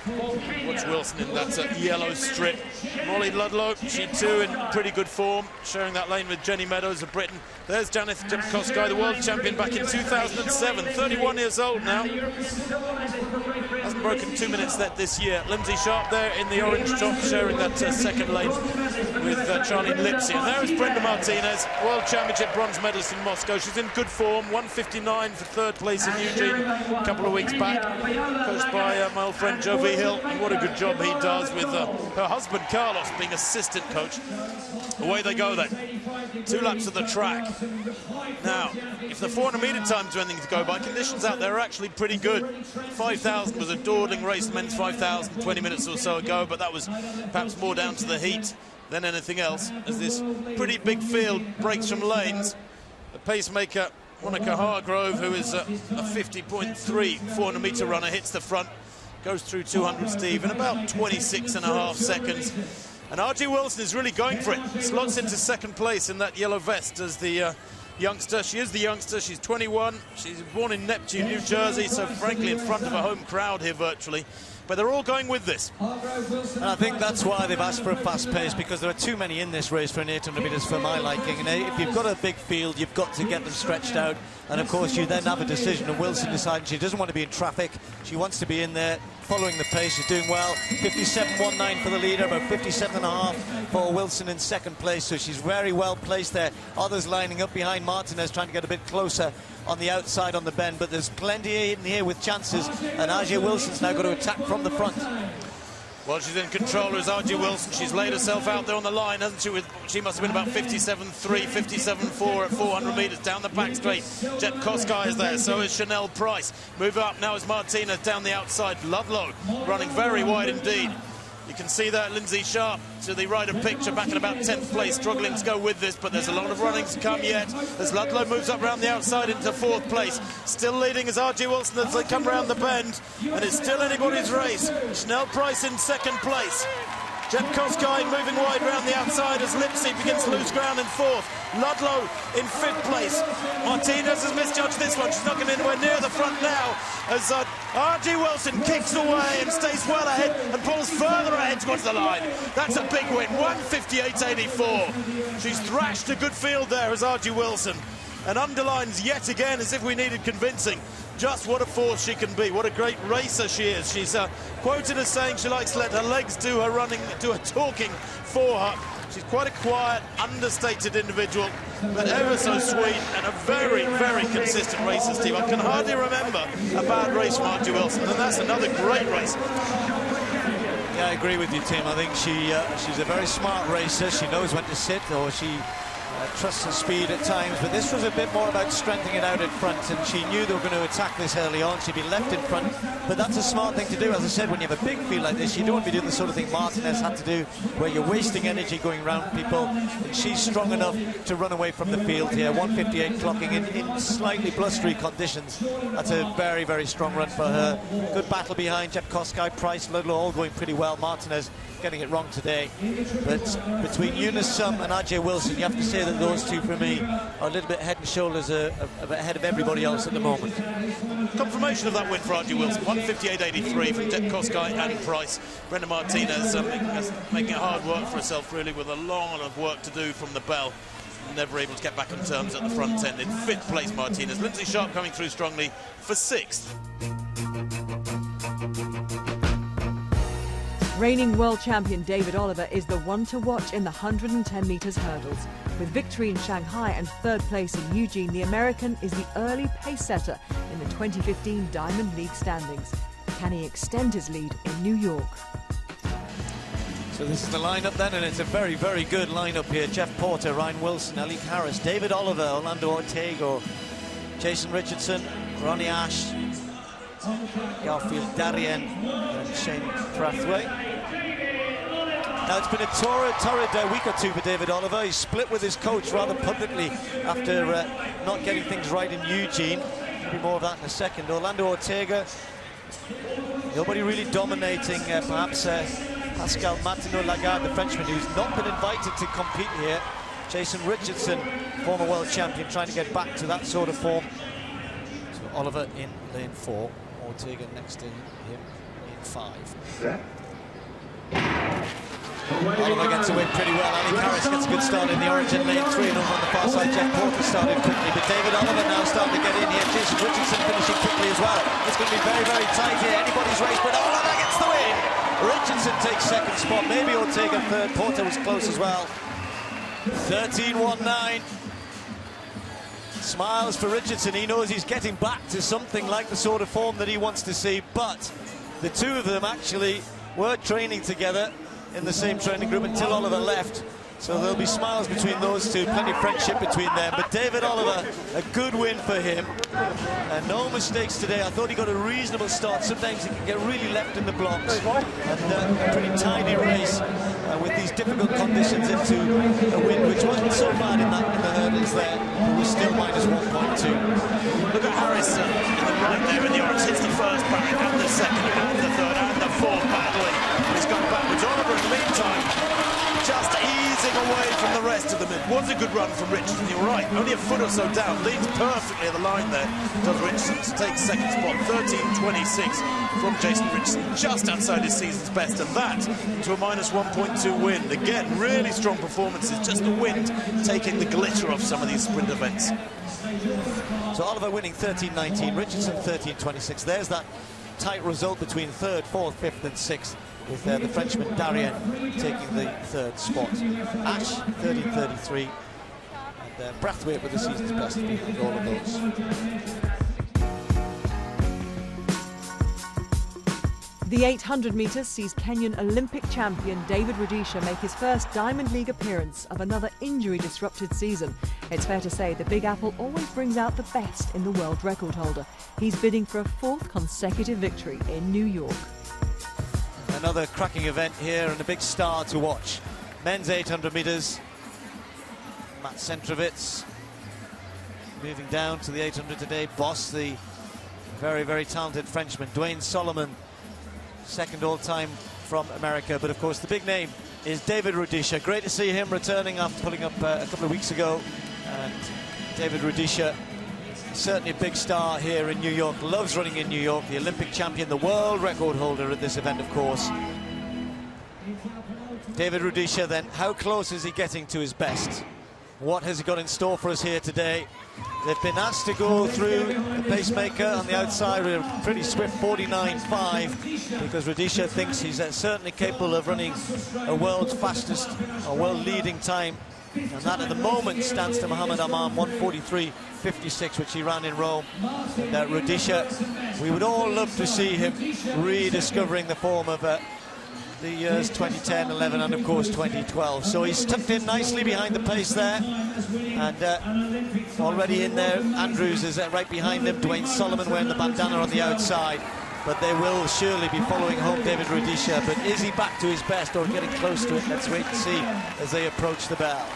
Watch Wilson in that yellow strip. Molly Ludlow, she too in pretty good form, sharing that lane with Jenny Meadows, a Briton. There's Janet Jepkosgei, the world champion back in 2007, 31 years old now. Hasn't broken 2 minutes this year. Lindsay Sharp there in the orange top, sharing that second lane with Charlene Lipsy. And there is Brenda Martinez, World Championship bronze medalist in Moscow. She's in good form, 1:59 for third place in Eugene a couple of weeks back. Coached by my old friend Joe Vigil. And what a good job he does with her husband Carlos being assistant coach. Away they go then. 2 laps of the track. Now, if the 400-metre times are anything to go by, conditions out there are actually pretty good. 5,000 was a dawdling race, the men's 5,000, 20 minutes or so ago, but that was perhaps more down to the heat than anything else, as this pretty big field breaks from lanes. The pacemaker, Monica Hargrove, who is a 50.3 400-metre runner, hits the front, goes through 200, Steve, in about 26.5 seconds. And R.G. Wilson is really going for it. Slots into second place in that yellow vest as the youngster. She is the youngster. She's 21. She's born in Neptune, New Jersey, so frankly in front of a home crowd here virtually. But they're all going with this.
And I think that's why they've asked for a fast pace, because there are too many in this race for an 800 metres for my liking. And if you've got a big field, you've got to get them stretched out. And of course, you then have a decision. And Wilson decided she doesn't want to be in traffic. She wants to be in there, following the pace. She's doing well. 57.19 for the leader, about 57.5 for Wilson in second place. So she's very well placed there. Others lining up behind Martinez, trying to get a bit closer on the outside on the bend, but there's plenty in here with chances, and R.G. Wilson's now got to attack from the front.
Well, she's in control as R.G. Wilson. She's laid herself out there on the line, hasn't she? She must have been about 57.3, 57.4 at 400 metres down the back straight. Jepkosgei is there, so is Chanel Price. Move up now is Martinez down the outside. Ludlow running very wide indeed. You can see that Lindsay Sharp to the right of picture back in about 10th place, struggling to go with this, but there's a lot of running to come yet as Ludlow moves up around the outside into 4th place. Still leading is R.G. Wilson as they come round the bend, and it's still anybody's race. Chanel Price in 2nd place. Jepkosgei moving wide round the outside as Lipsy begins to lose ground in 4th. Ludlow in 5th place. Martinez has misjudged this one. She's not going anywhere near the front now as R.G. Wilson kicks away and stays well ahead and pulls further ahead towards the line. That's a big win, 1:58.84. She's thrashed a good field there as R.G. Wilson, and underlines yet again, as if we needed convincing, just what a force she can be, what a great racer she is. She's quoted as saying she likes to let her legs do her running, do her talking for her. She's quite a quiet, understated individual, but ever so sweet and a very, very consistent racer, Steve. I can hardly remember a bad race from R.G. Wilson, and that's another great race.
Yeah, I agree with you, Tim. I think she's a very smart racer. She knows when to sit, or she trusts her speed at times, but this was a bit more about strengthening it out in front, and she knew they were going to attack this early on. She'd be left in front, but that's a smart thing to do. As I said, when you have a big field like this, you don't want to be doing the sort of thing Martinez had to do, where you're wasting energy going around people, and she's strong enough to run away from the field here. 1:58 clocking in slightly blustery conditions. That's a very, very strong run for her. Good battle behind Jepkosgei, Price, Ludlow, all going pretty well. Martinez getting it wrong today, but between Eunice Sum and R.G. Wilson, you have to say that those two for me are a little bit head and shoulders ahead of everybody else at the moment.
Confirmation of that win for R.G. Wilson, 1:58.83 from Jepkosgei and Price. Brenda Martinez making it hard work for herself, really, with a lot of work to do from the bell. Never able to get back on terms at the front end. In 5th place, Martinez. Lindsay Sharp coming through strongly for 6th.
Reigning world champion David Oliver is the one to watch in the 110 metres hurdles. With victory in Shanghai and 3rd place in Eugene, the American is the early pace setter in the 2015 Diamond League standings. Can he extend his lead in New York?
So this is the lineup then, and it's a very, very good lineup here. Jeff Porter, Ryan Wilson, Alec Harris, David Oliver, Orlando Ortega, Jason Richardson, Ronnie Ash, Garfield Darien and Shane Prathway. Now it's been a torrid week or two for David Oliver. He's split with his coach rather publicly after not getting things right in Eugene. There'll be more of that in a second. Orlando Ortega, nobody really dominating, perhaps Pascal Martineau-Lagarde, the Frenchman, who's not been invited to compete here. Jason Richardson, former world champion, trying to get back to that sort of form. So Oliver in lane 4. Ortega next to him in 5. Oliver gets away pretty well. Ali Karras gets a good start in the origin lane 3, and over on the far side, Jeff Porter started quickly, but David Oliver now starting to get in here. Jason Richardson finishing quickly as well. It's going to be very, very tight here. Anybody's race, but Oliver gets the win. Richardson takes second spot. Maybe Ortega third. Porter was close as well. 13.19. Smiles for Richardson. He knows he's getting back to something like the sort of form that he wants to see, but the two of them actually were training together in the same training group until Oliver left, so there'll be smiles between those two, plenty of friendship between them. But David Oliver, a good win for him, and no mistakes today. I thought he got a reasonable start. Sometimes he can get really left in the blocks, and a pretty tidy race with these difficult conditions into a win, which wasn't so bad in the hurdles there. It was still minus 1.2.
Look at Harris in the right there in the orange. Hits the first barrier, and the second, and the third, and the fourth battling. He's gone backwards. Oliver in the meantime just easing away from the rest of them. It was a good run from Richardson, you're right. Only a foot or so down. Leads perfectly at the line there. Does Richardson to take second spot. 13.26 from Jason Richardson, just outside his season's best. And that to a minus 1.2 win. Again, really strong performances. Just the wind taking the glitter off some of these sprint events.
So Oliver winning 13.19, Richardson 13.26. There's that tight result between third, fourth, fifth and sixth, with the Frenchman Darien taking the third spot. Ash 13.33, and Brathwaite with the season's best behind all of those.
The 800 metres sees Kenyan Olympic champion David Rudisha make his first Diamond League appearance of another injury-disrupted season. It's fair to say the Big Apple always brings out the best in the world record holder. He's bidding for a fourth consecutive victory in New York.
Another cracking event here and a big star to watch. Men's 800 metres. Matt Centrovitz moving down to the 800 today. Boss, the very, very talented Frenchman. Dwayne Solomon, second all-time from America. But of course the big name is David Rudisha. Great to see him returning after pulling up a couple of weeks ago. And David Rudisha, certainly a big star here in New York, loves running in New York, the Olympic champion, the world record holder at this event, of course. David Rudisha then, how close is he getting to his best? What has he got in store for us here today? They've been asked to go through the pacemaker on the outside with a pretty swift 49.5, because Rudisha thinks he's certainly capable of running a world's fastest or world leading time. And that at the moment stands to Mohamed Amam, 1:43.56, which he ran in Rome. And Rudisha, we would all love to see him rediscovering the form of the years 2010, 11 and of course 2012. So he's tucked in nicely behind the pace there, and already in there Andrews is right behind him, Dwayne Solomon wearing the bandana on the outside. But they will surely be following home David Rudisha. But is he back to his best or getting close to it? Let's wait and see as they approach the bell.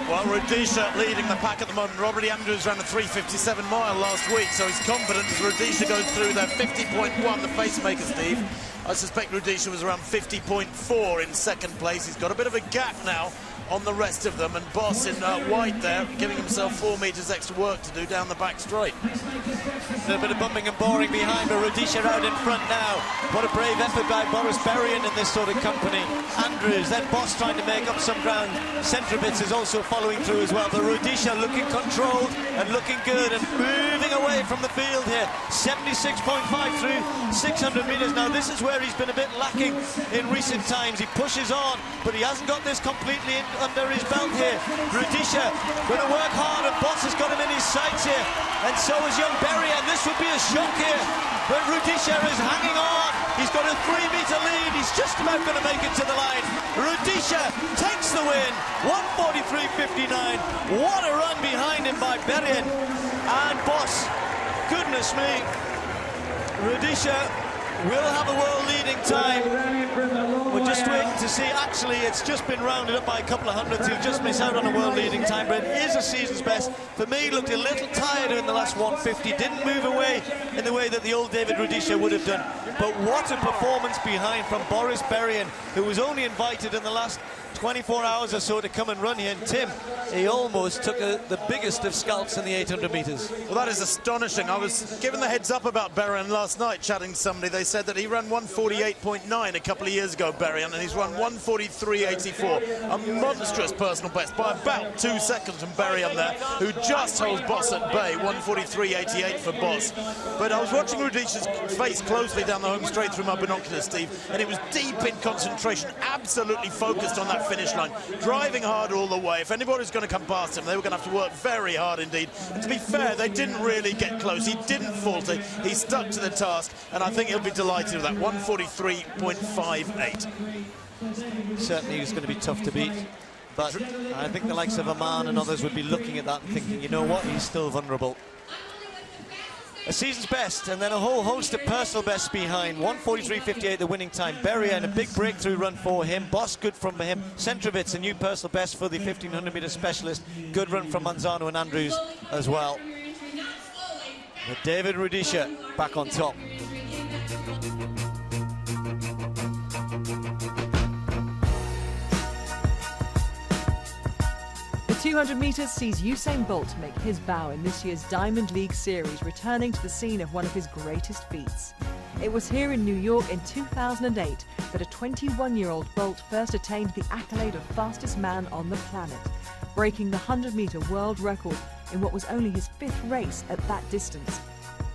Well, Rudisha leading the pack at the moment. Robert Andrews ran a 3:57 mile last week, so he's confident as Rudisha goes through there. 50.1, the pacemaker, Steve. I suspect Rudisha was around 50.4 in second place. He's got a bit of a gap now on the rest of them, and Boss in white there, giving himself 4 metres extra work to do down the back straight.
A little bit of bumping and boring behind, but Rudisha out in front now. What a brave effort by Boris Berrien in this sort of company. Andrews, then Boss trying to make up some ground. Centrovitz is also following through as well, but Rudisha looking controlled and looking good and moving away from the field here. 76.5 through 600 metres. Now this is where he's been a bit lacking in recent times. He pushes on, but he hasn't got this completely under his belt here. Rudisha going to work hard, and Boss has got him in his sights here, and so is young Berrien. This would be a shock here, but Rudisha is hanging on. He's got a 3-metre lead. He's just about going to make it to the line. Rudisha takes the win, 1:43.59. What a run behind him by Berrien and Boss. Goodness me, Rudisha will have a world-leading time. We're just waiting to see. Actually, it's just been rounded up by a couple of hundreds. He'll just miss out on a world-leading time, but it is a season's best. For me, he looked a little tired in the last 150. Didn't move away in the way that the old David Rudisha would have done. But what a performance behind from Boris Berrien, who was only invited in the last 24 hours or so to come and run here. And Tim, he almost took the biggest of scalps in the 800 metres.
Well, that is astonishing. I was given the heads up about Berrien last night, chatting to somebody. They said that he ran 1:48.9 a couple of years ago, Berrien, and he's run 1:43.84. A monstrous personal best by about 2 seconds from Berrien there, who just holds Boss at bay, 1:43.88 for Boss. But I was watching Rudisha's face closely down the home straight through my binoculars, Steve, and it was deep in concentration, absolutely focused on that finish line, driving hard all the way. If anybody's going to come past him, they were going to have to work very hard indeed. And to be fair, they didn't really get close. He didn't falter. He stuck to the task, and I think he'll be delighted with that. 1:43.58.
Certainly he's going to be tough to beat. But I think the likes of Aman and others would be looking at that and thinking, you know what, he's still vulnerable. A season's best, and then a whole host of personal bests behind. 1:43.58 the winning time. Berrien, a big breakthrough run for him. Boss, good from him. Centrovitz, a new personal best for the 1500-metre specialist. Good run from Manzano and Andrews as well. But David Rudisha back on top.
The 200 metres sees Usain Bolt make his bow in this year's Diamond League Series, returning to the scene of one of his greatest feats. It was here in New York in 2008 that a 21-year-old Bolt first attained the accolade of fastest man on the planet, breaking the 100-metre world record in what was only his 5th race at that distance.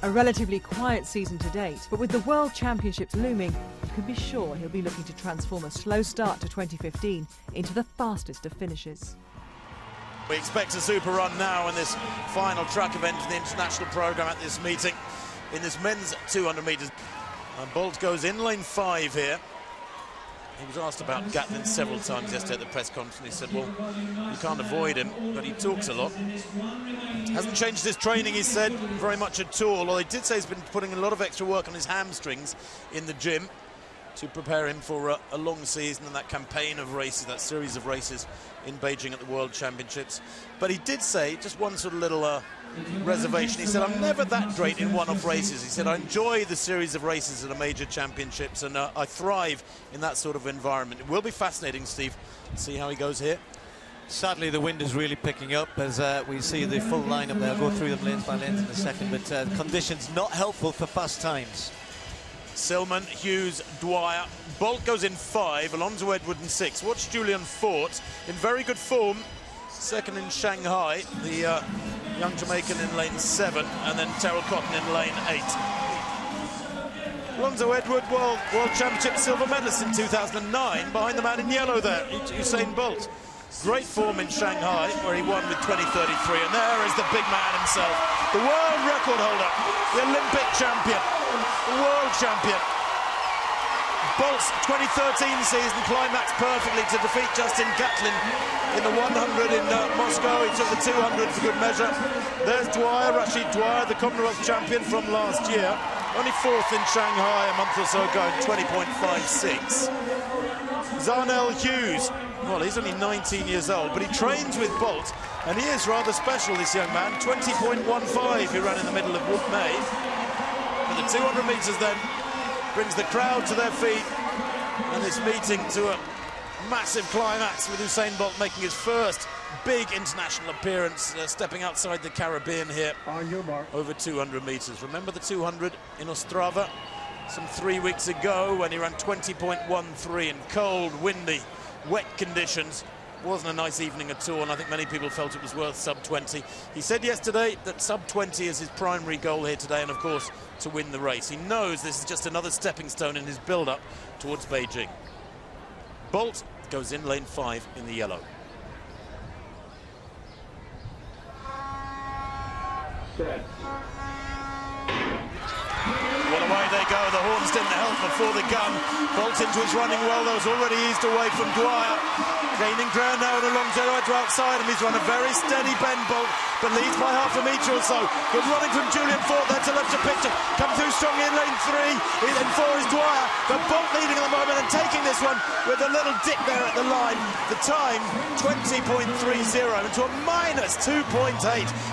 A relatively quiet season to date, but with the World Championships looming, you can be sure he'll be looking to transform a slow start to 2015 into the fastest of finishes.
We expect a super run now in this final track event in the international programme at this meeting in this men's 200 metres. And Bolt goes in lane 5 here. He was asked about Gatlin several times yesterday at the press conference. He said, well, you can't avoid him, but he talks a lot. Hasn't changed his training, he said, very much at all. Although he did say he's been putting a lot of extra work on his hamstrings in the gym to prepare him for a long season and that campaign of races, that series of races in Beijing at the World Championships. But he did say, just one sort of little reservation, he said, I'm never that great in one-off races. He said, I enjoy the series of races at the major championships, and I thrive in that sort of environment. It will be fascinating, Steve, to see how he goes here.
Sadly, the wind is really picking up as we see the full lineup there. I'll go through them lanes by lanes in a second, but conditions not helpful for fast times.
Silman, Hughes, Dwyer. Bolt goes in 5, Alonso Edward in 6. Watch Julian Fort in very good form, second in Shanghai, the young Jamaican in lane 7, and then Terrell Cotton in lane 8. Alonso Edward, World Championship silver medalist in 2009, behind the man in yellow there, Usain Bolt. Great form in Shanghai, where he won with 20:33, and there is the big man himself, the world record holder, the Olympic champion, the world champion. Bolt's 2013 season climaxed perfectly to defeat Justin Gatlin in the 100 in Moscow. He took the 200 for good measure. There's Dwyer, Rashid Dwyer, the Commonwealth champion from last year. Only 4th in Shanghai a month or so ago, 20.56. Zarnell Hughes, well, he's only 19 years old, but he trains with Bolt, and he is rather special, this young man. 20.15 he ran in the middle of May. But the 200 metres then brings the crowd to their feet, and this meeting to a massive climax with Usain Bolt making his first big international appearance, stepping outside the Caribbean here over 200 metres. Remember the 200 in Ostrava some 3 weeks ago when he ran 20.13 in cold, windy, wet conditions. Wasn't a nice evening at all, and I think many people felt it was worth sub-20. He said yesterday that sub-20 is his primary goal here today, and of course to win the race. He knows this is just another stepping stone in his build-up towards Beijing. Bolt goes in lane 5 in the yellow. Well, away they go. The horns didn't help before the gun. Bolt into his running well, though, has already eased away from Dwyer. Gaining ground now and Alonso to outside him. He's run a very steady bend, Bolt, but leads by half a metre or so. Good running from Julian Fort there to left of picture. Come through strong in lane 3. In 4 is Dwyer.
But Bolt leading at the moment and taking this one with a little dip there at the line. The time, 20.30 into a minus 2.8.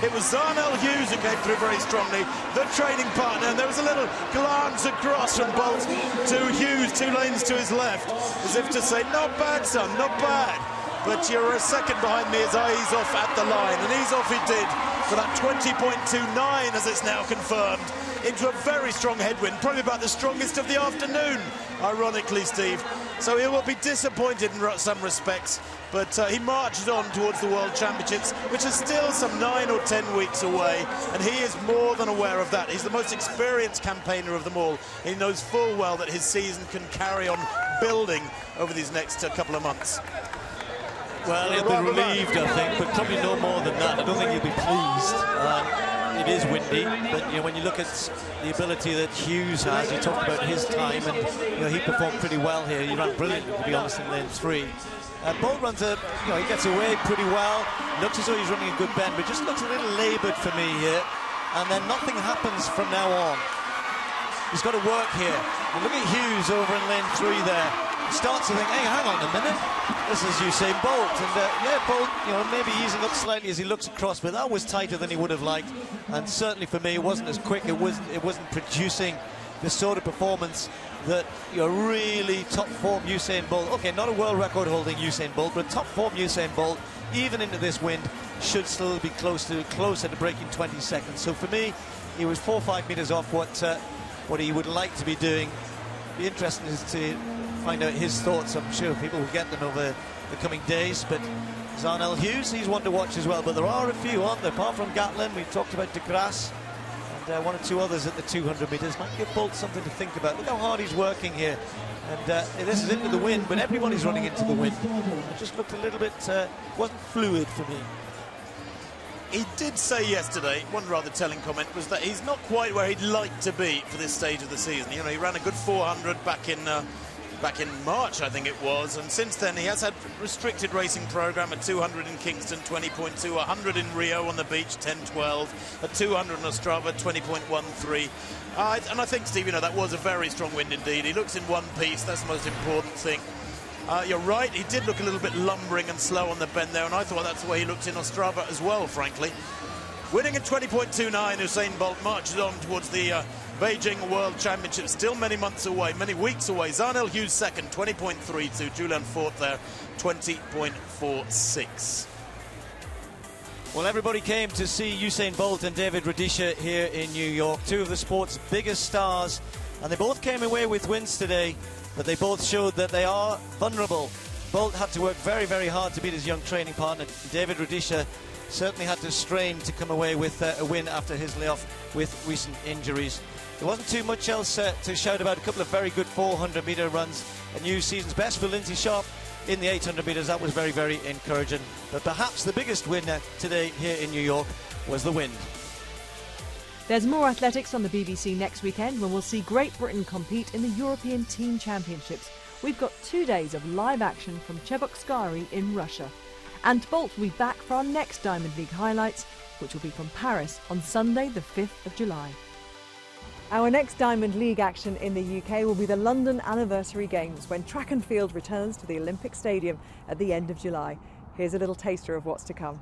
It was Zharnel Hughes who came through very strongly, the training partner, and there was a little glance across from Bolt to Hughes, 2 lanes to his left, as if to say, not bad, son, not bad. But you're a second behind me as I ease off at the line, and ease off he did for that 20.29, as it's now confirmed, into a very strong headwind, probably about the strongest of the afternoon, ironically, Steve. So he will be disappointed in some respects, but he marches on towards the World Championships, which is still some 9 or 10 weeks away, and he is more than aware of that. He's the most experienced campaigner of them all. He knows full well that his season can carry on building over these next couple of months.
Well, he'll be relieved, I think, but probably no more than that. I don't think he'll be pleased. It is windy, but you know, when you look at the ability that Hughes has, you talked about his time, and you know, he performed pretty well here. He ran brilliantly, to be honest, in lane 3. Bolt runs he gets away pretty well. Looks as though he's running a good bend, but just looks a little laboured for me here. And then nothing happens from now on. He's got to work here. And look at Hughes over in lane 3 there. Starts to think, hey, hang on a minute, this is Usain Bolt, and yeah, Bolt, you know, maybe easing up slightly as he looks across, but that was tighter than he would have liked, and certainly for me, it wasn't as quick. It wasn't producing the sort of performance that, you know, really top form Usain Bolt. Okay, not a world record holding Usain Bolt, but top form Usain Bolt, even into this wind, should still be closer to breaking 20 seconds. So for me, he was 4 or 5 meters off what he would like to be doing. Be interesting to find out his thoughts. I'm sure people will get them over the coming days, but Zharnel Hughes, he's one to watch as well. But there are a few, aren't there? Apart from Gatlin, we've talked about De Grasse and 1 or 2 others at the 200 metres. Might give Bolt something to think about. Look how hard he's working here, and this is into the wind, but everybody's running into the wind. It just looked a little bit, wasn't fluid for me.
He did say yesterday, one rather telling comment, was that he's not quite where he'd like to be for this stage of the season. You know, he ran a good 400 back in March, I think it was, and since then he has had restricted racing program, a 200 in Kingston, 20.2, 100 in Rio on the beach, 10.12, a 200 on Ostrava, 20.13. And I think, Steve, you know, that was a very strong wind indeed. He looks in one piece, that's the most important thing. You're right, he did look a little bit lumbering and slow on the bend there, and I thought that's the way he looked in Ostrava as well, frankly. Winning at 20.29, Usain Bolt marches on towards the Beijing World Championship, still many months away, many weeks away. Zharnel Hughes second, 20.32. Julian fourth there, 20.46.
Well, everybody came to see Usain Bolt and David Rudisha here in New York, 2 of the sport's biggest stars, and they both came away with wins today, but they both showed that they are vulnerable. Bolt had to work very, very hard to beat his young training partner. David Rudisha certainly had to strain to come away with a win after his layoff with recent injuries. There wasn't too much else to shout about. A couple of very good 400-metre runs. A new season's best for Lindsay Sharp in the 800 metres. That was very, very encouraging. But perhaps the biggest winner today here in New York was the wind.
There's more athletics on the BBC next weekend when we'll see Great Britain compete in the European Team Championships. We've got 2 days of live action from Cheboksary in Russia. And Bolt will be back for our next Diamond League highlights, which will be from Paris on Sunday the 5th of July. Our next Diamond League action in the UK will be the London Anniversary Games, when track and field returns to the Olympic Stadium at the end of July. Here's a little taster of what's to come.